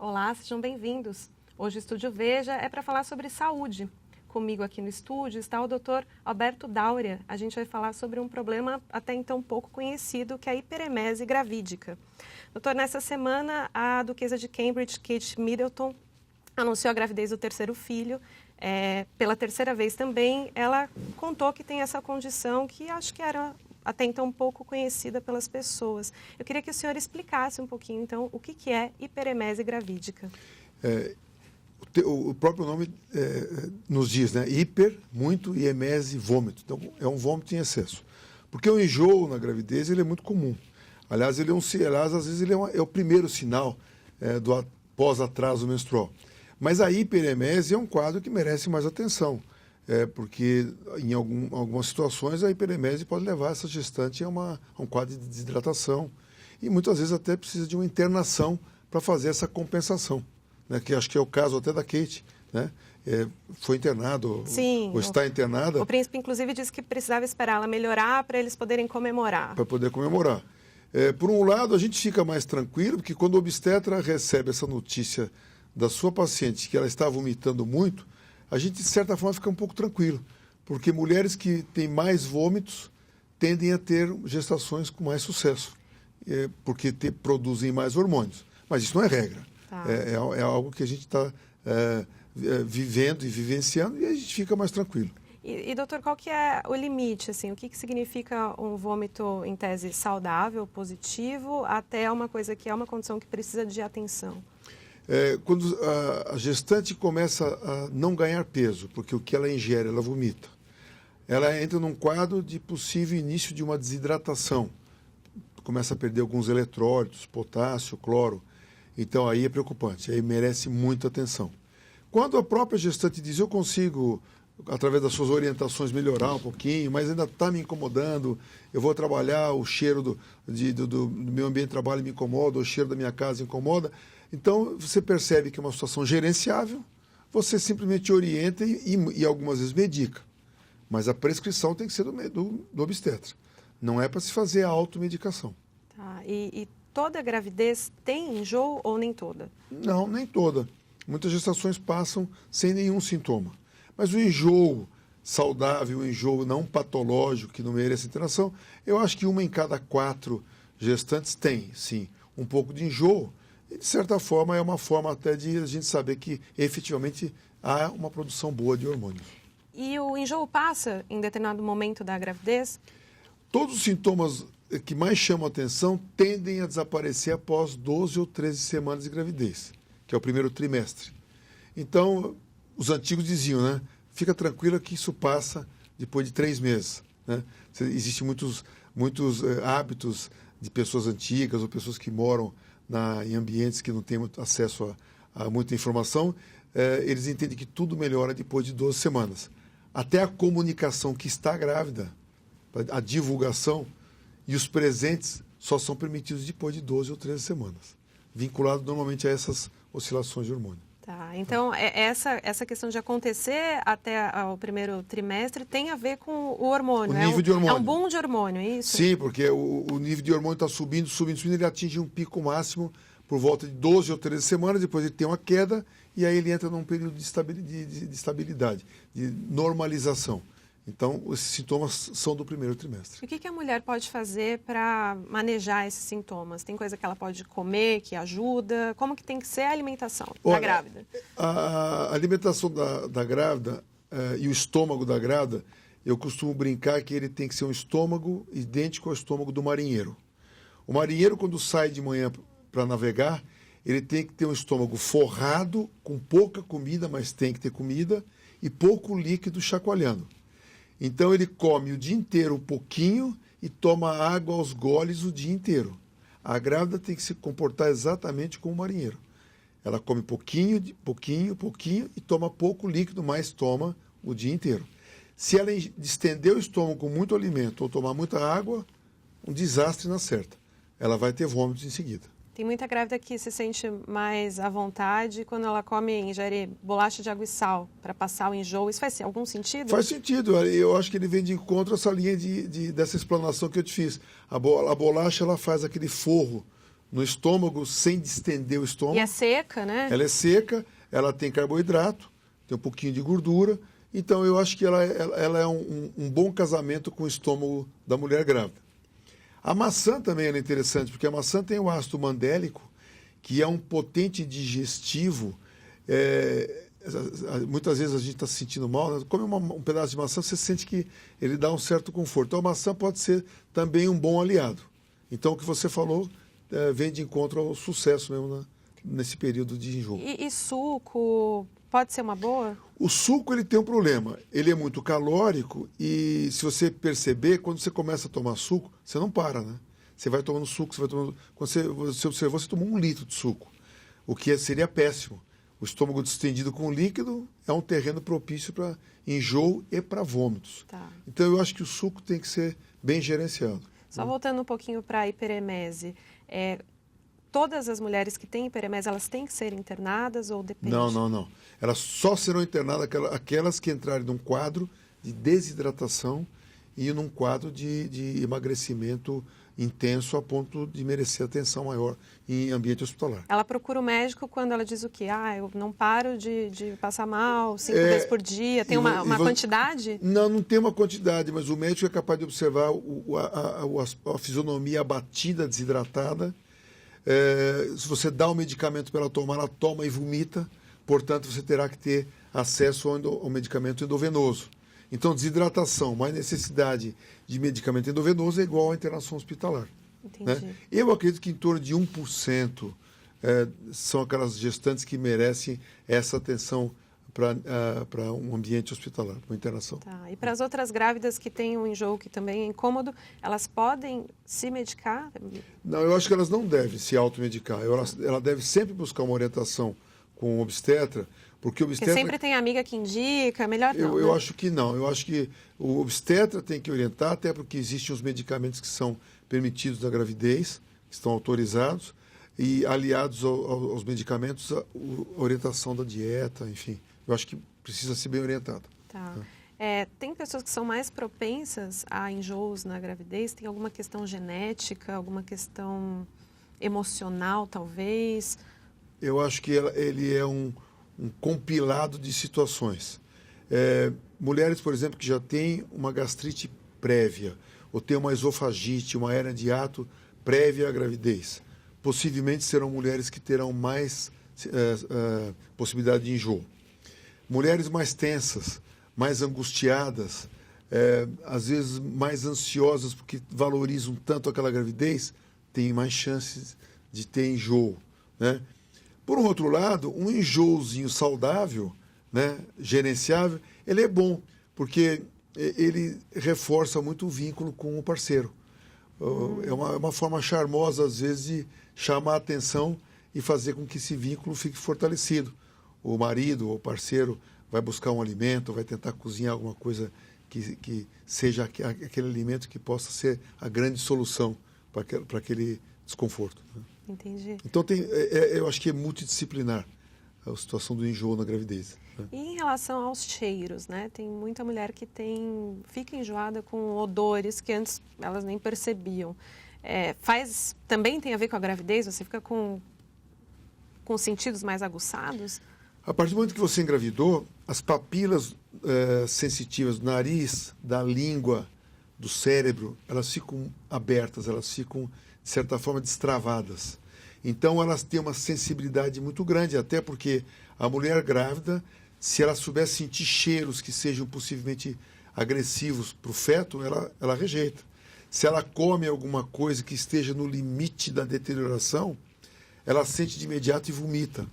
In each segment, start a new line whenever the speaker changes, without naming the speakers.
Olá, sejam bem-vindos. Hoje o Estúdio Veja é para falar sobre saúde. Comigo aqui no estúdio está o Dr. Alberto Daurea. A gente vai falar sobre um problema até então pouco conhecido, que é a hiperemese gravídica. Doutor, nessa semana, a duquesa de Cambridge, Kate Middleton, anunciou a gravidez do terceiro filho. Pela terceira vez também, ela contou que tem essa condição que acho que era até então pouco conhecida pelas pessoas. Eu queria que o senhor explicasse um pouquinho, então, o que é hiperemese gravídica.
O próprio nome nos diz, né? Hiper, muito, e emese, vômito. Então, é um vômito em excesso. Porque o enjoo na gravidez ele é muito comum. Aliás, às vezes ele é o primeiro sinal do pós-atraso menstrual. Mas a hiperemese é um quadro que merece mais atenção. Porque em algumas situações a hiperemese pode levar essa gestante a um quadro de desidratação. E muitas vezes até precisa de uma internação para fazer essa compensação. Né, que acho que é o caso até da Kate, né? Foi internado,
Sim,
ou está internada.
O príncipe, inclusive, disse que precisava esperar ela melhorar para eles poderem comemorar.
Para poder comemorar. Por um lado, a gente fica mais tranquilo, porque quando o obstetra recebe essa notícia da sua paciente, que ela está vomitando muito, a gente, de certa forma, fica um pouco tranquilo, porque mulheres que têm mais vômitos tendem a ter gestações com mais sucesso, porque produzem mais hormônios. Mas isso não é regra. É algo que a gente está vivendo e vivenciando e a gente fica mais tranquilo.
E doutor, qual que é o limite? Assim, o que significa um vômito, em tese, saudável, positivo, até uma coisa que é uma condição que precisa de atenção?
Quando a gestante começa a não ganhar peso, porque o que ela ingere, ela vomita, ela entra num quadro de possível início de uma desidratação. Começa a perder alguns eletrólitos, potássio, cloro. Então, aí é preocupante, aí merece muita atenção. Quando a própria gestante diz, eu consigo, através das suas orientações, melhorar um pouquinho, mas ainda está me incomodando, eu vou trabalhar, o cheiro do meu ambiente de trabalho me incomoda, o cheiro da minha casa incomoda, então você percebe que é uma situação gerenciável, você simplesmente orienta e algumas vezes medica. Mas a prescrição tem que ser do obstetra. Não é para se fazer a automedicação.
Tá, e toda gravidez tem enjoo ou nem toda?
Não, nem toda. Muitas gestações passam sem nenhum sintoma. Mas o enjoo saudável, o enjoo não patológico, que não merece internação, eu acho que 1 em cada 4 gestantes tem, sim, um pouco de enjoo. E, de certa forma, é uma forma até de a gente saber que efetivamente há uma produção boa de hormônios.
E o enjoo passa em determinado momento da gravidez?
Todos os sintomas que mais chamam a atenção tendem a desaparecer após 12 ou 13 semanas de gravidez, que é o primeiro trimestre. Então, os antigos diziam, né? Fica tranquila que isso passa depois de 3 meses. Né? Existem muitos hábitos de pessoas antigas ou pessoas que moram em ambientes que não têm muito acesso a muita informação. Eles entendem que tudo melhora depois de 12 semanas. Até a comunicação que está grávida, a divulgação e os presentes só são permitidos depois de 12 ou 13 semanas, vinculado normalmente a essas oscilações de hormônio.
Tá, então essa questão de acontecer até o primeiro trimestre tem a ver com o hormônio.
O nível de hormônio.
É um boom de hormônio, é isso?
Sim, porque o nível de hormônio está subindo, ele atinge um pico máximo por volta de 12 ou 13 semanas, depois ele tem uma queda e aí ele entra num período de estabilidade, de normalização. Então, esses sintomas são do primeiro trimestre.
E o que a mulher pode fazer para manejar esses sintomas? Tem coisa que ela pode comer, que ajuda? Como que tem que ser a alimentação da grávida?
A alimentação da grávida e o estômago da grávida, eu costumo brincar que ele tem que ser um estômago idêntico ao estômago do marinheiro. O marinheiro, quando sai de manhã para navegar, ele tem que ter um estômago forrado, com pouca comida, mas tem que ter comida, e pouco líquido chacoalhando. Então ele come o dia inteiro um pouquinho e toma água aos goles o dia inteiro. A grávida tem que se comportar exatamente como o marinheiro. Ela come pouquinho e toma pouco líquido, mas toma o dia inteiro. Se ela distender o estômago com muito alimento ou tomar muita água, um desastre na certa. Ela vai ter vômitos em seguida.
Tem muita grávida que se sente mais à vontade quando ela ingere bolacha de água e sal para passar o enjoo. Isso faz algum sentido?
Faz sentido. Eu acho que ele vem de encontro a essa linha dessa explanação que eu te fiz. A bolacha ela faz aquele forro no estômago sem distender o estômago.
E é seca, né?
Ela é seca, ela tem carboidrato, tem um pouquinho de gordura. Então, eu acho que ela é um bom casamento com o estômago da mulher grávida. A maçã também é interessante, porque a maçã tem o ácido mandélico, que é um potente digestivo. Muitas vezes a gente está se sentindo mal, né? Come um pedaço de maçã, você sente que ele dá um certo conforto. Então, a maçã pode ser também um bom aliado. Então, o que você falou vem de encontro ao sucesso mesmo nesse período de enjoo.
E suco pode ser uma boa?
O suco ele tem um problema. Ele é muito calórico e, se você perceber, quando você começa a tomar suco, você não para, né? Você vai tomando suco, você vai tomando... Quando você observou, você tomou 1 litro de suco, o que seria péssimo. O estômago distendido com líquido é um terreno propício para enjoo e para vômitos.
Tá.
Então, eu acho que o suco tem que ser bem gerenciado.
Só voltando um pouquinho para a hiperemese, todas as mulheres que têm hiperemese, elas têm que ser internadas ou depende?
Não. Elas só serão internadas aquelas que entrarem num quadro de desidratação e num quadro de emagrecimento intenso a ponto de merecer atenção maior em ambiente hospitalar.
Ela procura o médico quando ela diz o quê? Eu não paro de passar mal 5 vezes por dia. Tem uma quantidade?
Não tem uma quantidade, mas o médico é capaz de observar a fisionomia abatida, desidratada. Se você dá um medicamento para ela tomar, ela toma e vomita. Portanto, você terá que ter acesso ao medicamento endovenoso. Então, desidratação mais necessidade de medicamento endovenoso é igual à internação hospitalar.
Entendi.
Né? Eu acredito que em torno de 1% são aquelas gestantes que merecem essa atenção para um ambiente hospitalar, para uma internação.
Tá. E para as outras grávidas que têm um enjoo que também é incômodo, elas podem se medicar?
Não, eu acho que elas não devem se automedicar. Ela deve sempre buscar uma orientação com o obstetra, porque o obstetra...
Porque sempre tem amiga que indica, melhor não.
Eu
né?
acho que não. Eu acho que o obstetra tem que orientar, até porque existem os medicamentos que são permitidos na gravidez, que estão autorizados, e aliados aos medicamentos, a orientação da dieta, enfim. Eu acho que precisa ser bem orientada.
Tá. Tem pessoas que são mais propensas a enjoos na gravidez? Tem alguma questão genética, alguma questão emocional, talvez?
Eu acho que ele é um compilado de situações. Mulheres, por exemplo, que já têm uma gastrite prévia, ou têm uma esofagite, uma hérnia de hiato prévia à gravidez, possivelmente serão mulheres que terão mais possibilidade de enjoo. Mulheres mais tensas, mais angustiadas, às vezes mais ansiosas porque valorizam tanto aquela gravidez, têm mais chances de ter enjoo, né? Por um outro lado, um enjoozinho saudável, né, gerenciável, ele é bom, porque ele reforça muito o vínculo com o parceiro. É uma forma charmosa, às vezes, de chamar a atenção e fazer com que esse vínculo fique fortalecido. O marido ou o parceiro vai buscar um alimento, vai tentar cozinhar alguma coisa que seja aquele alimento que possa ser a grande solução para aquele desconforto, né?
Entendi.
Então, eu acho que é multidisciplinar a situação do enjoo na gravidez, né?
E em relação aos cheiros, né? Tem muita mulher que fica enjoada com odores que antes elas nem percebiam. Também tem a ver com a gravidez? Você fica com sentidos mais aguçados?
A partir do momento que você engravidou, as papilas sensitivas do nariz, da língua, do cérebro, elas ficam abertas, elas ficam, de certa forma, destravadas. Então, elas têm uma sensibilidade muito grande, até porque a mulher grávida, se ela souber sentir cheiros que sejam possivelmente agressivos para o feto, ela rejeita. Se ela come alguma coisa que esteja no limite da deterioração, ela sente de imediato e vomita,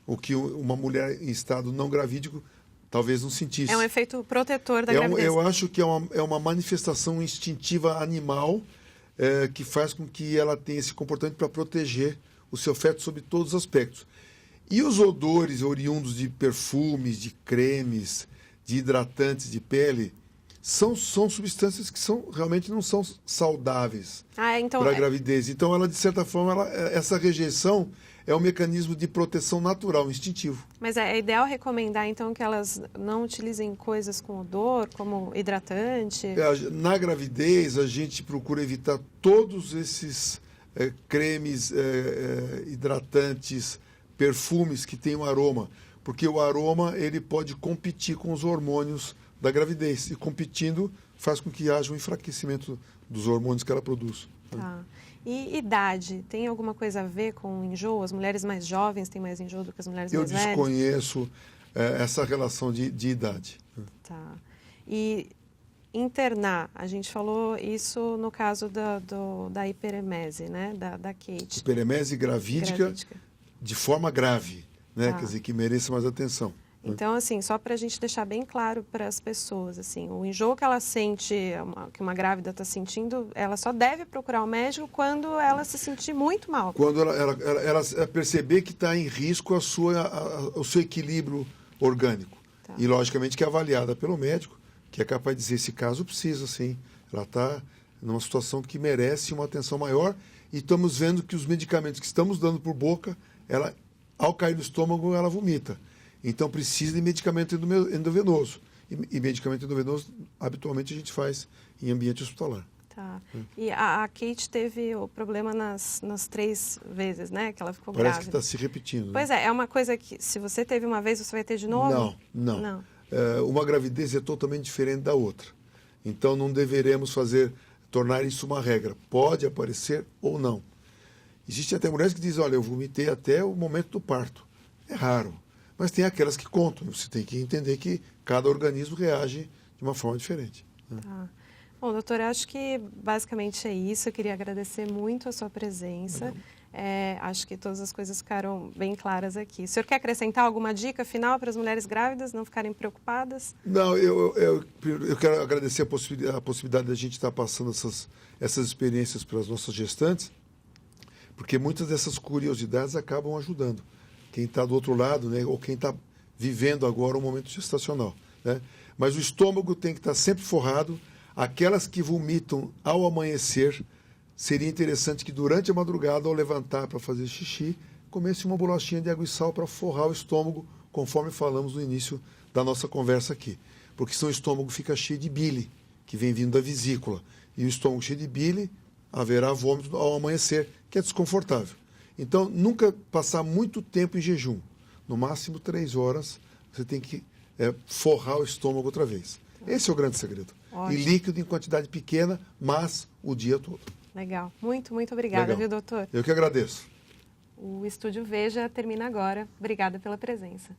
o que uma mulher em estado não gravídico talvez não sentisse.
É um efeito protetor da gravidez.
Eu acho que é uma manifestação instintiva animal que faz com que ela tenha esse comportamento para proteger o seu feto sob todos os aspectos. E os odores oriundos de perfumes, de cremes, de hidratantes de pele, são substâncias que realmente não são saudáveis
então,
para a gravidez. Então, ela, de certa forma, essa rejeição é um mecanismo de proteção natural, instintivo.
Mas é ideal recomendar, então, que elas não utilizem coisas com odor, como hidratante?
Na gravidez, a gente procura evitar todos esses cremes, hidratantes, perfumes que têm um aroma, porque o aroma ele pode competir com os hormônios da gravidez, e competindo faz com que haja um enfraquecimento dos hormônios que ela produz.
Tá. E idade, tem alguma coisa a ver com enjoo? As mulheres mais jovens têm mais enjoo do que as mulheres mais velhas?
Eu desconheço essa relação de idade.
Tá. E internar, a gente falou isso no caso da hiperemese, né? Da Kate.
Hiperemese gravídica de forma grave, né?
Tá.
Quer dizer, que mereça mais atenção.
Então, assim, só para a gente deixar bem claro para as pessoas, assim, o enjoo que ela sente, que uma grávida está sentindo, ela só deve procurar o médico quando ela se sentir muito mal.
Quando ela perceber que está em risco o seu equilíbrio orgânico.
Tá.
E, logicamente, que é avaliada pelo médico, que é capaz de dizer, esse caso precisa, sim. Ela está numa situação que merece uma atenção maior, e estamos vendo que os medicamentos que estamos dando por boca, ela, ao cair no estômago, ela vomita. Então, precisa de medicamento endovenoso. E medicamento endovenoso, habitualmente, a gente faz em ambiente hospitalar.
Tá. E a Kate teve o problema nas 3 vezes, né? Que ela ficou grávida.
Parece que está se repetindo.
Pois é uma coisa que, se você teve uma vez, você vai ter de novo?
Não. Uma gravidez é totalmente diferente da outra. Então, não deveremos tornar isso uma regra. Pode aparecer ou não. Existem até mulheres que dizem, olha, eu vomitei até o momento do parto. É raro. Mas tem aquelas que contam. Você tem que entender que cada organismo reage de uma forma diferente.
Tá. Bom, doutor, acho que basicamente é isso. Eu queria agradecer muito a sua presença. Acho que todas as coisas ficaram bem claras aqui. O senhor quer acrescentar alguma dica final para as mulheres grávidas não ficarem preocupadas?
Não, eu quero agradecer a possibilidade de a gente estar passando essas experiências para as nossas gestantes, porque muitas dessas curiosidades acabam ajudando quem está do outro lado, né, ou quem está vivendo agora um momento gestacional, né? Mas o estômago tem que estar sempre forrado. Aquelas que vomitam ao amanhecer, seria interessante que durante a madrugada, ao levantar para fazer xixi, comesse uma bolachinha de água e sal para forrar o estômago, conforme falamos no início da nossa conversa aqui. Porque senão o estômago fica cheio de bile, que vem vindo da vesícula. E o estômago cheio de bile, haverá vômito ao amanhecer, que é desconfortável. Então, nunca passar muito tempo em jejum. No máximo 3 horas, você tem que forrar o estômago outra vez. Esse é o grande segredo.
Ótimo.
E líquido em quantidade pequena, mas o dia todo.
Legal. Muito, muito obrigada, viu, doutor?
Eu que agradeço.
O Estúdio Veja termina agora. Obrigada pela presença.